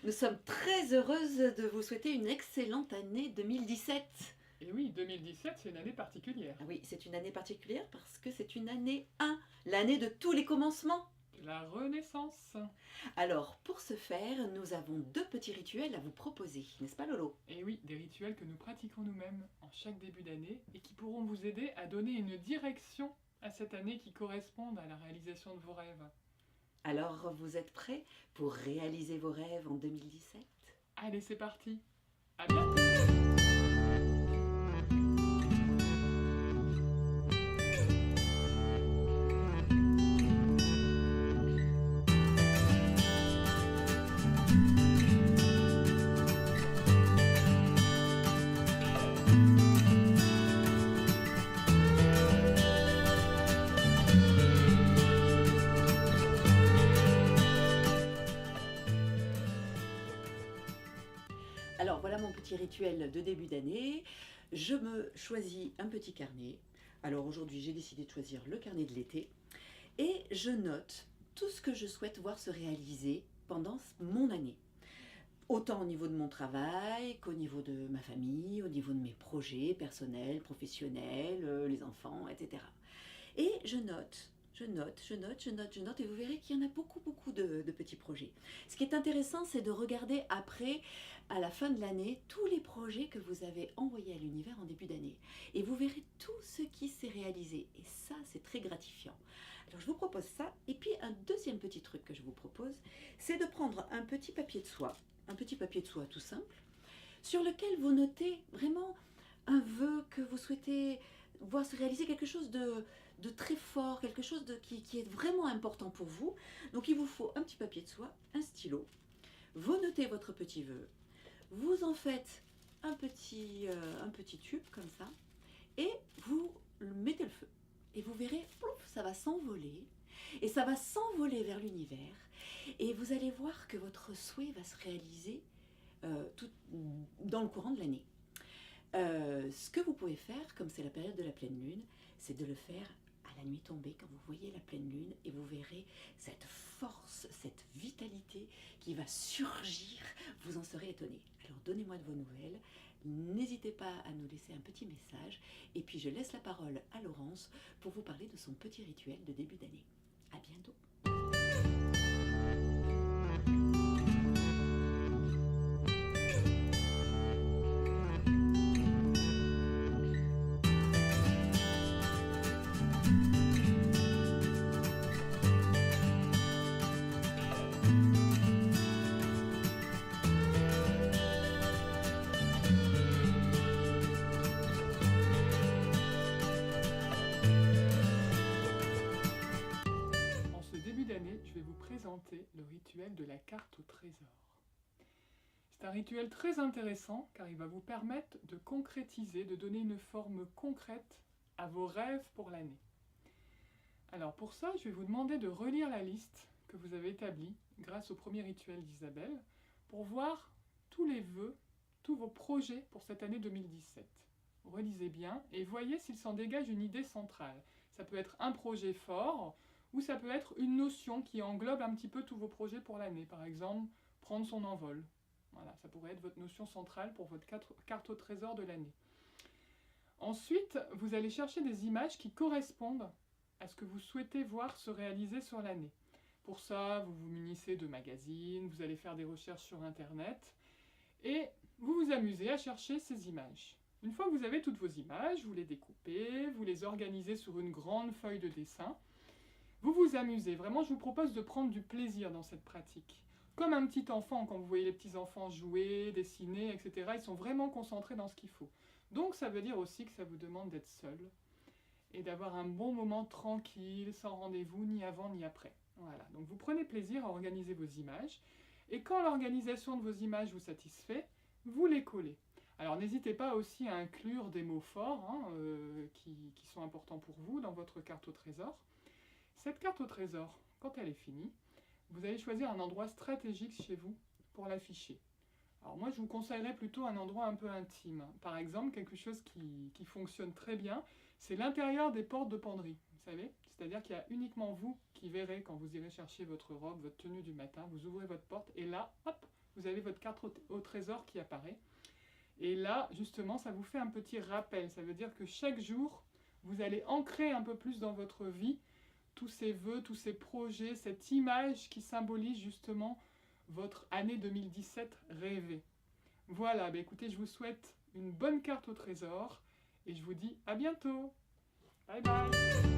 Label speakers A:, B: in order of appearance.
A: Nous sommes très heureuses de vous souhaiter une excellente année 2017.
B: Et oui, 2017, c'est une année particulière.
A: Ah oui, c'est une année particulière parce que c'est une année 1, l'année de tous les commencements.
B: La Renaissance.
A: Alors, pour ce faire, nous avons deux petits rituels à vous proposer, n'est-ce pas Lolo?
B: Et oui, des rituels que nous pratiquons nous-mêmes en chaque début d'année et qui pourront vous aider à donner une direction à cette année qui corresponde à la réalisation de vos rêves.
A: Alors, vous êtes prêts pour réaliser vos rêves en 2017?
B: Allez, c'est parti. À bientôt.
A: Alors, voilà mon petit rituel de début d'année. Je me choisis un petit carnet. Alors aujourd'hui, j'ai décidé de choisir le carnet de l'été. Et je note tout ce que je souhaite voir se réaliser pendant mon année. Autant au niveau de mon travail qu'au niveau de ma famille, au niveau de mes projets personnels, professionnels, les enfants, etc. Et je note, et vous verrez qu'il y en a beaucoup de petits projets. Ce qui est intéressant, c'est de regarder après, à la fin de l'année, tous les projets que vous avez envoyés à l'univers en début d'année. Et vous verrez tout ce qui s'est réalisé. Et ça, c'est très gratifiant. Alors, je vous propose ça. Et puis, un deuxième petit truc que je vous propose, c'est de prendre un petit papier de soie, tout simple, sur lequel vous notez vraiment un vœu que vous souhaitez voir se réaliser, quelque chose de très fort, quelque chose qui est vraiment important pour vous. Donc il vous faut un petit papier de soie, un stylo, vous notez votre petit vœu, vous en faites un petit tube comme ça, et vous mettez le feu. Et vous verrez, plouf, ça va s'envoler, et ça va s'envoler vers l'univers, et vous allez voir que votre souhait va se réaliser tout dans le courant de l'année. Ce que vous pouvez faire, comme c'est la période de la pleine lune, c'est de le faire à la nuit tombée, quand vous voyez la pleine lune, et vous verrez cette force, cette vitalité qui va surgir, vous en serez étonné. Alors donnez-moi de vos nouvelles, n'hésitez pas à nous laisser un petit message, et puis je laisse la parole à Laurence pour vous parler de son petit rituel de début d'année. À bientôt.
B: En ce début d'année, je vais vous présenter le rituel de la carte au trésor. C'est un rituel très intéressant car il va vous permettre de concrétiser, de donner une forme concrète à vos rêves pour l'année. Alors pour ça, je vais vous demander de relire la liste que vous avez établie grâce au premier rituel d'Isabelle pour voir tous les vœux, tous vos projets pour cette année 2017. Relisez bien et voyez s'il s'en dégage une idée centrale. Ça peut être un projet fort ou ça peut être une notion qui englobe un petit peu tous vos projets pour l'année. Par exemple, prendre son envol. Voilà, ça pourrait être votre notion centrale pour votre carte au trésor de l'année. Ensuite, vous allez chercher des images qui correspondent à ce que vous souhaitez voir se réaliser sur l'année. Pour ça, vous vous munissez de magazines, vous allez faire des recherches sur Internet, et vous vous amusez à chercher ces images. Une fois que vous avez toutes vos images, vous les découpez, vous les organisez sur une grande feuille de dessin. Vous vous amusez. Vraiment, je vous propose de prendre du plaisir dans cette pratique. Comme un petit enfant, quand vous voyez les petits enfants jouer, dessiner, etc., ils sont vraiment concentrés dans ce qu'il faut. Donc ça veut dire aussi que ça vous demande d'être seul et d'avoir un bon moment tranquille, sans rendez-vous, ni avant ni après. Voilà, donc vous prenez plaisir à organiser vos images, et quand l'organisation de vos images vous satisfait, vous les collez. Alors n'hésitez pas aussi à inclure des mots forts qui sont importants pour vous dans votre carte au trésor. Cette carte au trésor, quand elle est finie, vous allez choisir un endroit stratégique chez vous pour l'afficher. Alors moi, je vous conseillerais plutôt un endroit un peu intime. Par exemple, quelque chose qui fonctionne très bien, c'est l'intérieur des portes de penderie, vous savez. C'est-à-dire qu'il y a uniquement vous qui verrez quand vous irez chercher votre robe, votre tenue du matin, vous ouvrez votre porte et là, hop, vous avez votre carte au trésor qui apparaît. Et là, justement, ça vous fait un petit rappel. Ça veut dire que chaque jour, vous allez ancrer un peu plus dans votre vie tous ces vœux, tous ces projets, cette image qui symbolise justement votre année 2017 rêvée. Voilà, écoutez, je vous souhaite une bonne carte au trésor et je vous dis à bientôt. Bye bye.